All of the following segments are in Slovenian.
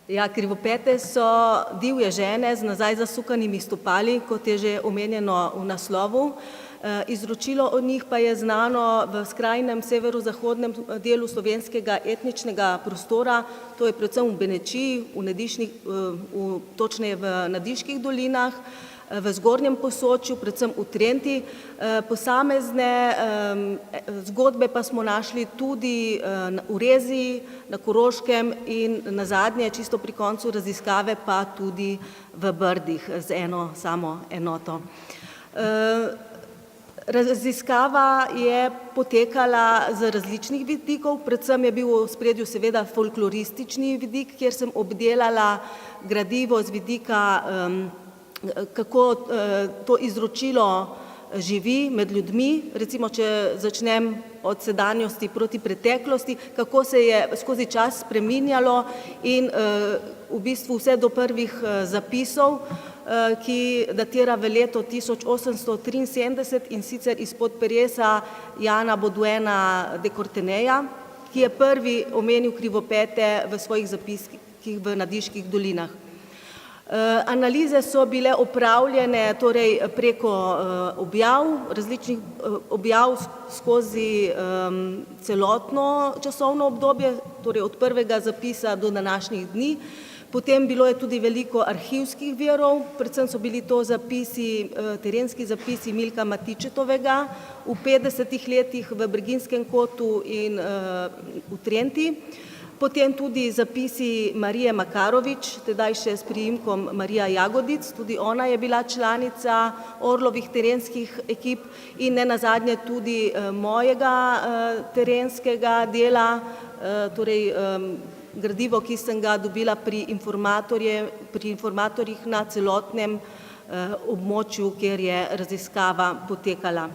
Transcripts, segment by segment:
Ja, krivopete so divje žene z nazaj zasukanimi stopali, kot je že omenjeno v naslovu. Izročilo od njih pa je znano v skrajnem severozahodnem delu slovenskega etničnega prostora, to je predvsem v Benečiji, točneje v Nadiških dolinah, v Zgornjem Posočju, predvsem v Trenti. Posamezne zgodbe pa smo našli tudi v Reziji, na Koroškem in nazadnje, čisto pri koncu raziskave, pa tudi v Brdih z eno samo enoto. Raziskava je potekala z različnih vidikov, predvsem je bil v ospredju seveda folkloristični vidik, kjer sem obdelala gradivo z vidika, kako to izročilo živi med ljudmi, recimo, če začnem od sedanjosti proti preteklosti, kako se je skozi čas spreminjalo in v bistvu vse do prvih zapisov, ki datira v leto 1873 in sicer izpod peresa Jana Boduena de Courteneja, ki je prvi omenil krivopete v svojih zapiskih v Nadiških dolinah. Analize so bile opravljene torej preko objav, različnih objav skozi celotno časovno obdobje, torej od prvega zapisa do današnjih dni. Potem bilo je tudi veliko arhivskih virov, predvsem so bili to zapisi, terenski zapisi Milka Matičetovega v 50. letih v Breginjskem kotu in v Trenti. Potem tudi zapisi Marije Makarovič, tedaj še s priimkom Marija Jagodic, tudi ona je bila članica Orlovih terenskih ekip in nenazadnje tudi mojega terenskega dela, torej gradivo, ki sem ga dobila pri informatorjih na celotnem območju, kjer je raziskava potekala.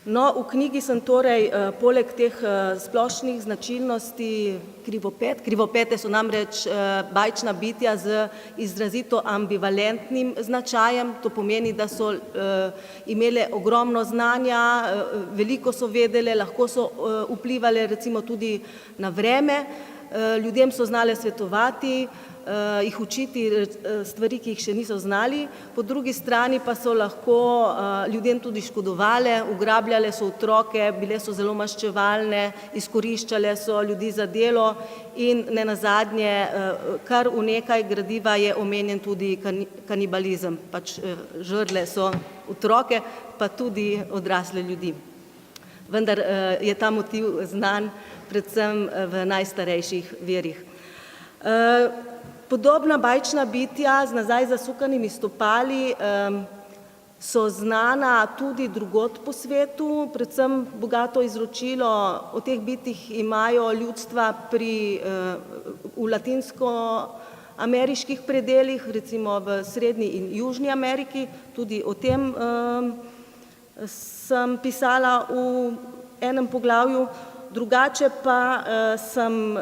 No, v knjigi sem torej poleg teh splošnih značilnosti krivopete so namreč bajčna bitja z izrazito ambivalentnim značajem, to pomeni, da so imele ogromno znanja, veliko so vedele, lahko so vplivale recimo tudi na vreme, ljudem so znale svetovati, jih učiti stvari, ki jih še niso znali, po drugi strani pa so lahko ljudem tudi škodovale, ugrabljale so otroke, bile so zelo maščevalne, izkoriščale so ljudi za delo in nenazadnje kar v nekaj gradiva je omenjen tudi kanibalizem, pač žrle so otroke, pa tudi odrasle ljudi. Vendar je ta motiv znan predvsem v najstarejših virih. Podobna bajčna bitja z nazaj zasukanimi stopali so znana tudi drugod po svetu, predvsem bogato izročilo o teh bitjih imajo ljudstva v latinsko-ameriških predelih, recimo v Srednji in Južni Ameriki, tudi o tem sem pisala v enem poglavju, drugače pa sem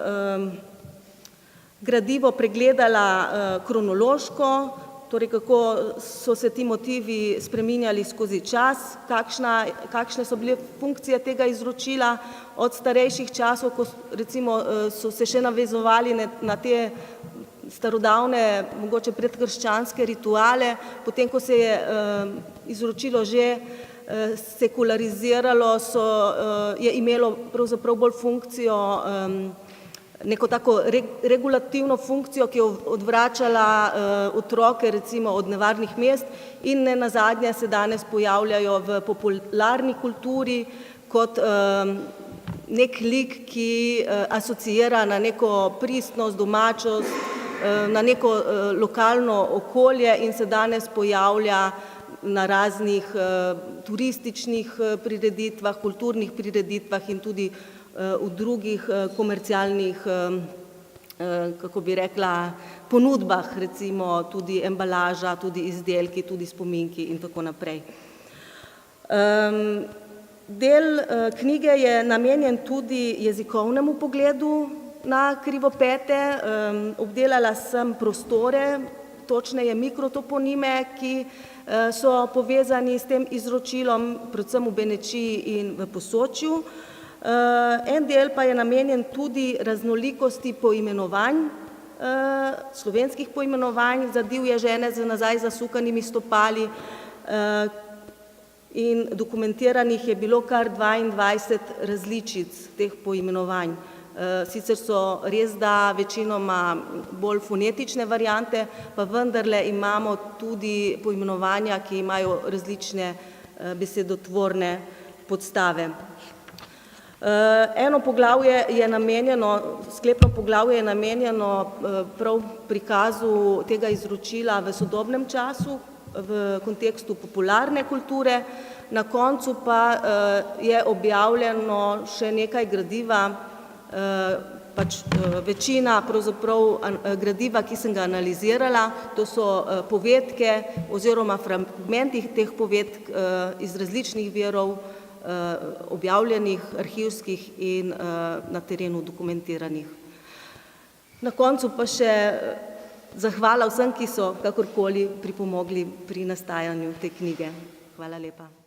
gradivo pregledala kronološko, torej kako so se ti motivi spreminjali skozi čas, kakšne so bile funkcije tega izročila od starejših časov, ko recimo so se še navezovali na te starodavne, mogoče predkrščanske rituale, potem ko se je izročilo že sekulariziralo, je imelo pravzaprav bolj funkcijo, neko tako regulativno funkcijo, ki je odvračala otroke recimo od nevarnih mest in nenazadnje se danes pojavljajo v popularni kulturi kot nek lik, ki asociira na neko pristnost, domačost, na neko lokalno okolje in se danes pojavlja na raznih turističnih prireditvah, kulturnih prireditvah in tudi v drugih komercialnih, kako bi rekla, ponudbah, recimo tudi embalaža, tudi izdelki, tudi spominki in tako naprej. Del knjige je namenjen tudi jezikovnemu pogledu na krivopete, obdelala sem prostore, točneje mikrotoponime, ki so povezani s tem izročilom, predvsem v Benečiji in v Posočju. En del pa je namenjen tudi raznolikosti poimenovanj slovenskih poimenovanj za divje žene z nazaj zasukanimi stopali in dokumentiranih je bilo kar 22 različic teh poimenovanj. Sicer so res da večinoma bolj fonetične variante, pa vendarle imamo tudi poimenovanja, ki imajo različne besedotvorne podstave. Eno poglavje je namenjeno, sklepno poglavje je namenjeno prav prikazu tega izročila v sodobnem času, v kontekstu popularne kulture, na koncu pa je objavljeno še nekaj gradiva, pač večina pravzaprav gradiva, ki sem ga analizirala, to so povedke oziroma fragmenti teh povedk iz različnih virov, objavljenih, arhivskih in na terenu dokumentiranih. Na koncu pa še zahvala vsem, ki so kakorkoli pripomogli pri nastajanju te knjige. Hvala lepa.